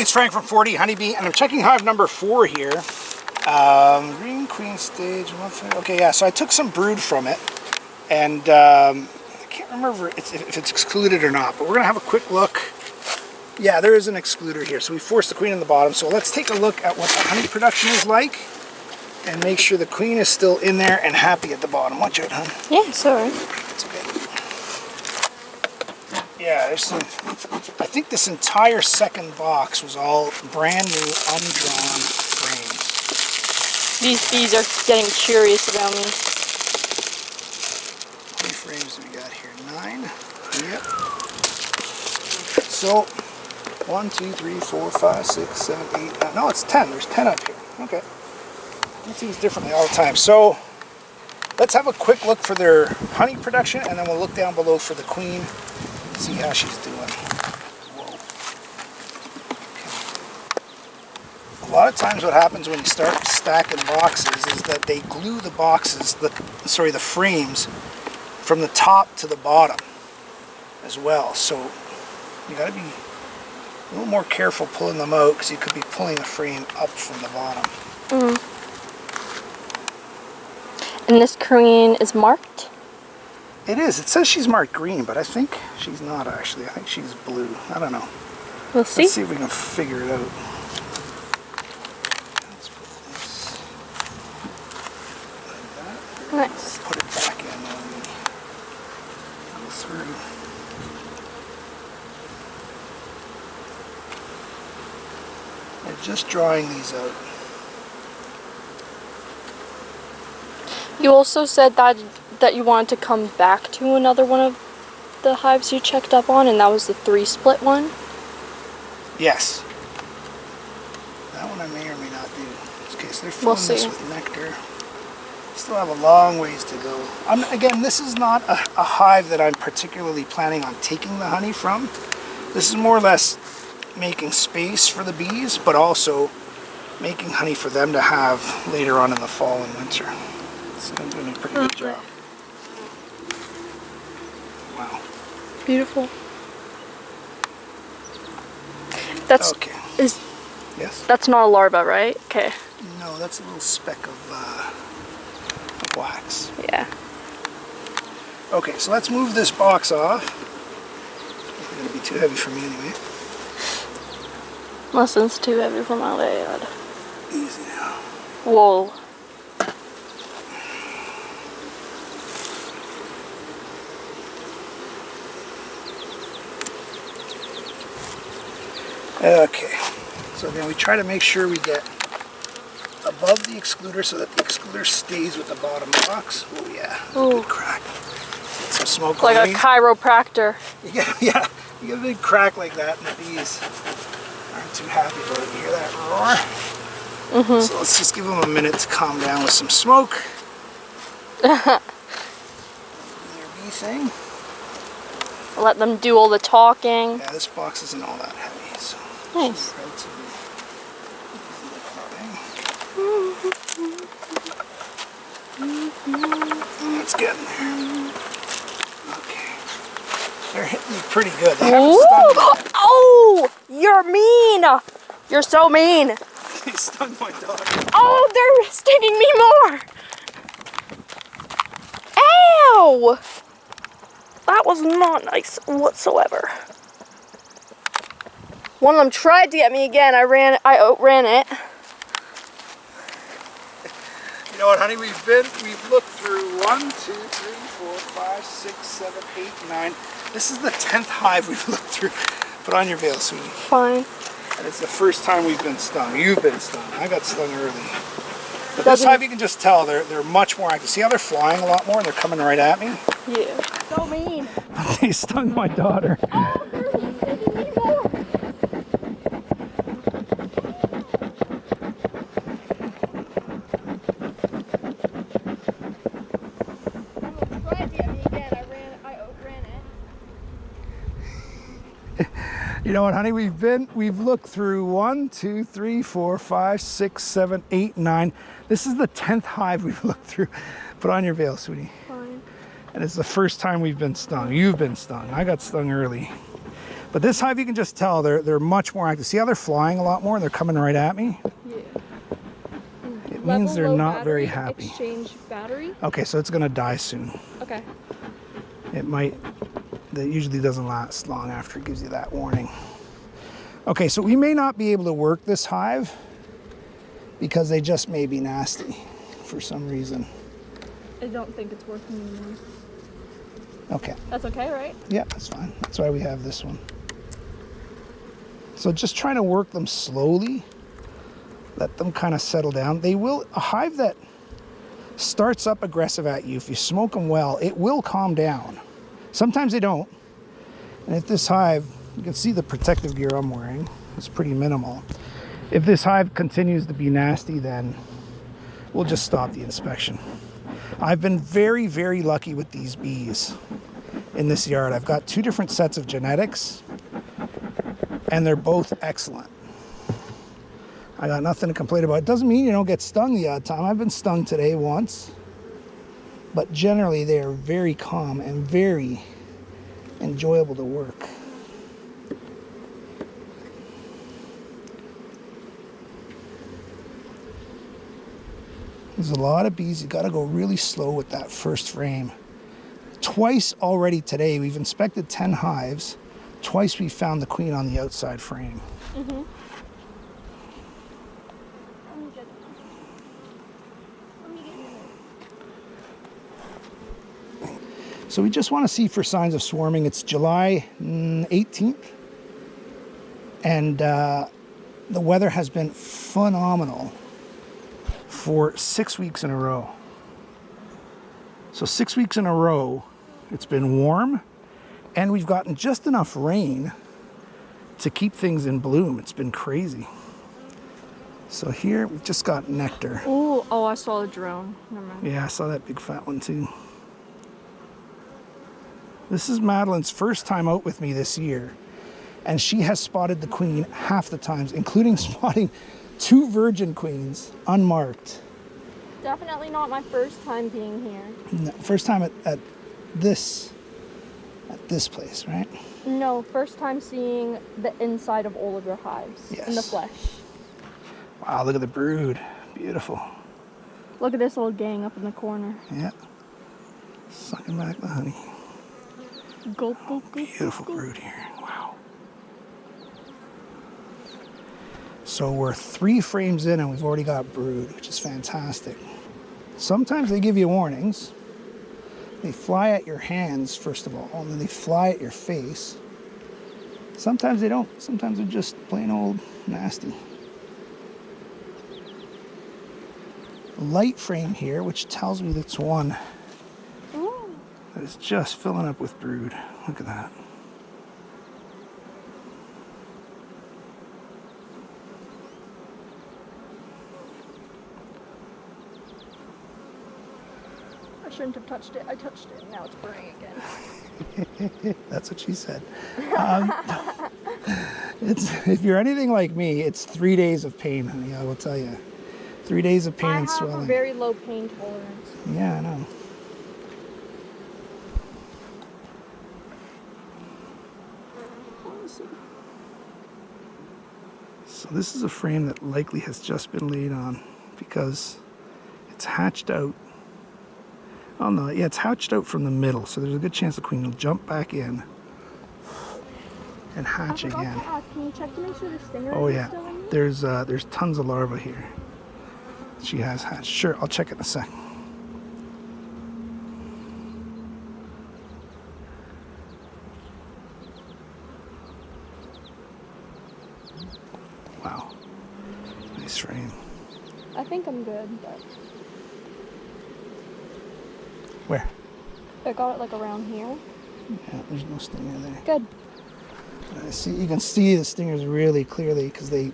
It's Frank from 4D Honeybee, and I'm checking hive number 4 here. Green queen stage. Okay, yeah, so I took some brood from it, and I can't remember if it's excluded or not, but we're going to have a quick look. Yeah, there is an excluder here, so we forced the queen in the bottom. So let's take a look at what the honey production is like, and make sure the queen is still in there and happy at the bottom. Watch out, hon. Yeah, it's alright. It's okay. Yeah, there's some. I think this entire second box was all brand new, undrawn frames. These bees are getting curious about me. How many frames do we got here? 9? Yep. So, 1, 2, 3, 4, 5, 6, 7, 8, 9. No, it's 10. There's 10 up here. Okay. It seems differently all the time. So, let's have a quick look for their honey production, and then we'll look down below for the queen. See how she's doing. Whoa. Okay. A lot of times what happens when you start stacking boxes is that they glue the boxes, the frames, from the top to the bottom as well. So you got to be a little more careful pulling them out, because you could be pulling the frame up from the bottom. And this queen is marked? It is. It says she's marked green, but I think she's not actually. I think she's blue. I don't know. We'll see. Let's see if we can figure it out. Let's put this like that. Nice. Put it back in when we go through. We're just drawing these out. You also said that you wanted to come back to another one of the hives you checked up on, and that was the 3-split one? Yes. That one I may or may not do. Okay, so they're filling this with nectar. Still have a long ways to go. Again, this is not a hive that I'm particularly planning on taking the honey from. This is more or less making space for the bees, but also making honey for them to have later on in the fall and winter. So I'm doing a pretty good job. Wow. Beautiful. That's okay. Yes. That's not a larva, right? Okay. No, that's a little speck of wax. Yeah. Okay, so let's move this box off. It's going to be too heavy for me anyway. Unless it's too heavy for my dad. Easy now. Whoa. Okay, so then we try to make sure we get above the excluder so that the excluder stays with the bottom box. Oh yeah, good crack. Get some smoke. Like a chiropractor. You get a big crack like that, and the bees aren't too happy about it. You hear that roar? So let's just give them a minute to calm down with some smoke. Their bee thing. Let them do all the talking. Yeah, this box isn't all that heavy, so. Nice. Let's get in there. Okay. They're hitting me pretty good. They haven't stung me yet. Oh! You're mean! You're so mean! They stung my dog. Oh, they're stinging me more! Ow! That was not nice whatsoever. One of them tried to get me again. I outran it. You know what, honey? We've looked through 1, 2, 3, 4, 5, 6, 7, 8, 9. This is the 10th hive we've looked through. Put on your veil, sweetie. Fine. And it's the first time we've been stung. You've been stung. I got stung early. But this hive, you can just tell they're much more active. See how they're flying a lot more and they're coming right at me? Yeah. So mean. They stung my daughter. Oh, they're stinging me more. You know what, honey? We've looked through 1, 2, 3, 4, 5, 6, 7, 8, 9. This is the 10th hive we've looked through. Put on your veil, sweetie. Fine. And it's the first time we've been stung. You've been stung. I got stung early. But this hive, you can just tell they're much more active. See how they're flying a lot more and they're coming right at me? Yeah. It means they're not very happy. Exchange battery. Okay, so it's gonna die soon. Okay. It might, that usually doesn't last long after it gives you that warning. Okay, so we may not be able to work this hive because they just may be nasty for some reason. I don't think it's working anymore. Okay. That's okay, right? Yeah, that's fine. That's why we have this one. So just trying to work them slowly. Let them kind of settle down. They will, a hive that starts up aggressive at you, if you smoke them well, it will calm down. Sometimes they don't. And if this hive, you can see the protective gear I'm wearing, it's pretty minimal. If this hive continues to be nasty, then we'll just stop the inspection. I've been very, very lucky with these bees in this yard. I've got 2 different sets of genetics, and they're both excellent. I got nothing to complain about. It doesn't mean you don't get stung the odd time. I've been stung today once, but generally they are very calm and very enjoyable to work. There's a lot of bees. You got to go really slow with that first frame. Twice already today, we've inspected 10 hives. Twice we found the queen on the outside frame. Mm-hmm. So we just want to see for signs of swarming. It's July 18th, and the weather has been phenomenal for 6 weeks in a row. So 6 weeks in a row, it's been warm, and we've gotten just enough rain to keep things in bloom. It's been crazy. So here we've just got nectar. Ooh, oh, I saw a drone. Never mind. Yeah, I saw that big fat one too. This is Madeline's first time out with me this year, and she has spotted the queen half the times, including spotting 2 virgin queens unmarked. Definitely not my first time being here. No, first time at this place, right? No, first time seeing the inside of all of your hives. Yes. In the flesh. Wow, look at the brood. Beautiful. Look at this little gang up in the corner. Yeah. Sucking back the honey. Gulp, gulp, gulp. Beautiful gulp. brood here. Wow. So we're 3 frames in and we've already got brood, which is fantastic. Sometimes they give you warnings. They fly at your hands, first of all, and then they fly at your face. Sometimes they don't. Sometimes they're just plain old nasty. Light frame here, which tells me that's one that is just filling up with brood. Look at that. I shouldn't have touched it. I touched it. Now it's burning again. That's what she said. If you're anything like me, it's 3 days of pain, honey. I will tell you. 3 days of pain and swelling. I have a very low pain tolerance. Yeah, I know. So this is a frame that likely has just been laid on because it's hatched out. Oh no, yeah, it's hatched out from the middle, so there's a good chance the queen will jump back in and hatch again. Can you check to make sure the stinger Oh is yeah, still in? there's tons of larvae here. She has hatched. Sure, I'll check it in a sec. Wow, nice frame. I think I'm good, but Where? I got it like around here. Yeah, there's no stinger there. Good. See, you can see the stingers really clearly because they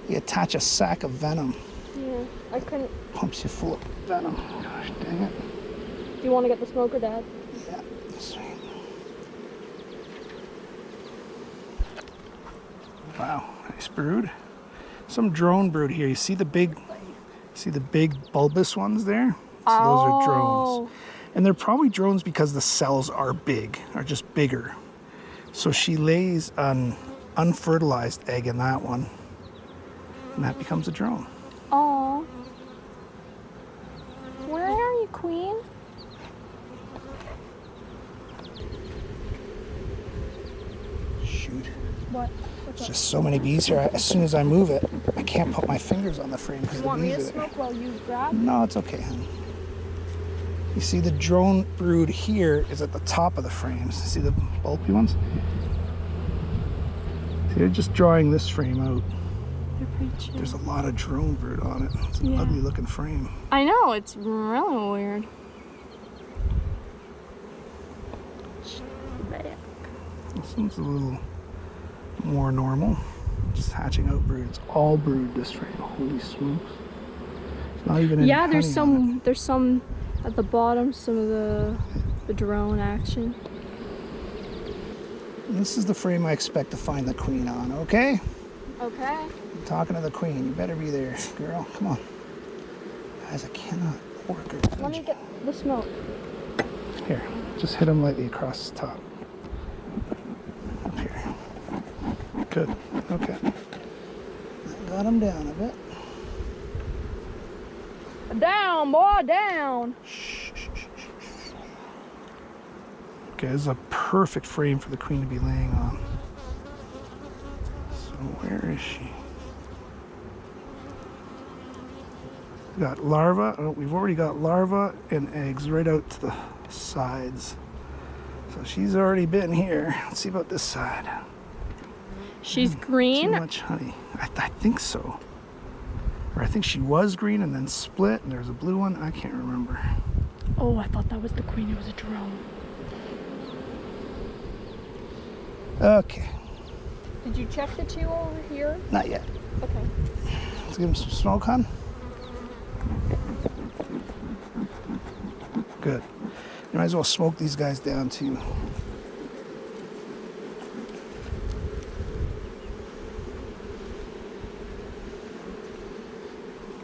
attach a sac of venom. Yeah, I couldn't. Pumps you full of venom. Gosh, dang it. Do you want to get the smoker, Dad? Yeah, sweet. Wow, nice brood. Some drone brood here. You see the big bulbous ones there? So those are drones. And they're probably drones because the cells are big, are just bigger. So she lays an unfertilized egg in that one, and that becomes a drone. Aw. Where are you, Queen? Shoot. What? There's just so many bees here. As soon as I move it, I can't put my fingers on the frame because the Want me bees to are there. smoke while you grab? No, it's okay, honey. You see the drone brood here is at the top of the frames. See the bulky ones? See, they're just drawing this frame out. They're pretty chill. There's a lot of drone brood on it. It's an ugly looking frame. I know, it's really weird. This one's a little more normal. Just hatching out brood. It's all brood, this frame. Holy smokes. It's not even any Yeah, there's honey on some it. there's some at the bottom, some of the drone action. This is the frame I expect to find the queen on, okay? Okay. I'm talking to the queen. You better be there, girl. Come on. Guys, I cannot work her. Let me get the smoke. Here, just hit him lightly across the top. Up here. Good. Okay. Got him down a bit. Down, boy, down. Okay, this is a perfect frame for the queen to be laying on. So where is she? We got larvae. Oh, we've already got larvae and eggs right out to the sides. So she's already been here. Let's see about this side. She's green. Too much honey. I think so. Or I think she was green and then split and there's a blue one. I can't remember. Oh, I thought that was the queen. It was a drone. Okay. Did you check the two over here? Not yet. Okay. Let's give him some smoke, hon. Good. You might as well smoke these guys down too.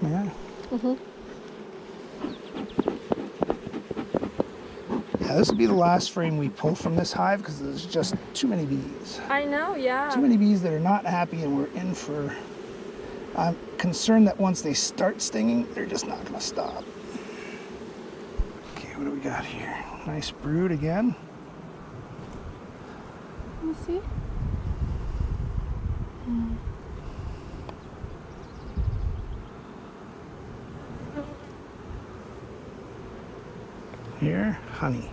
Yeah. Yeah, this will be the last frame we pull from this hive because there's just too many bees. I know, yeah. Too many bees that are not happy and we're in for... I'm concerned that once they start stinging, they're just not going to stop. Okay, what do we got here? Nice brood again. Let me see. Here, honey.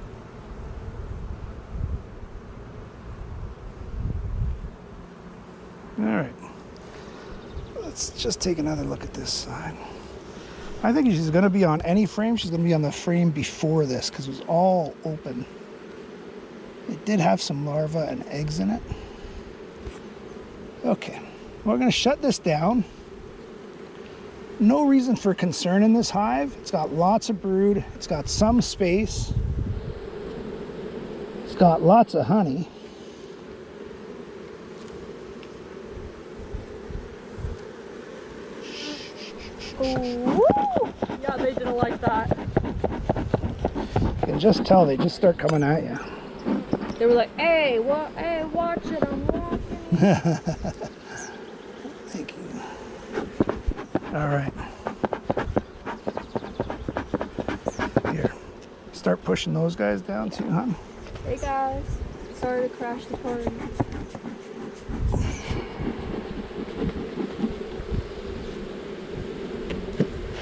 All right. Let's just take another look at this side. I think she's going to be on any frame. She's going to be on the frame before this because it was all open. It did have some larvae and eggs in it. Okay, we're going to shut this down. No reason for concern in this hive. It's got lots of brood. It's got some space. It's got lots of honey. Ooh. Yeah, they didn't like that. You can just tell they just start coming at you. They were like, hey, what? Hey, watch it, I'm walking. Thank you. All right. Here. Start pushing those guys down too, huh? Hey guys, sorry to crash the party.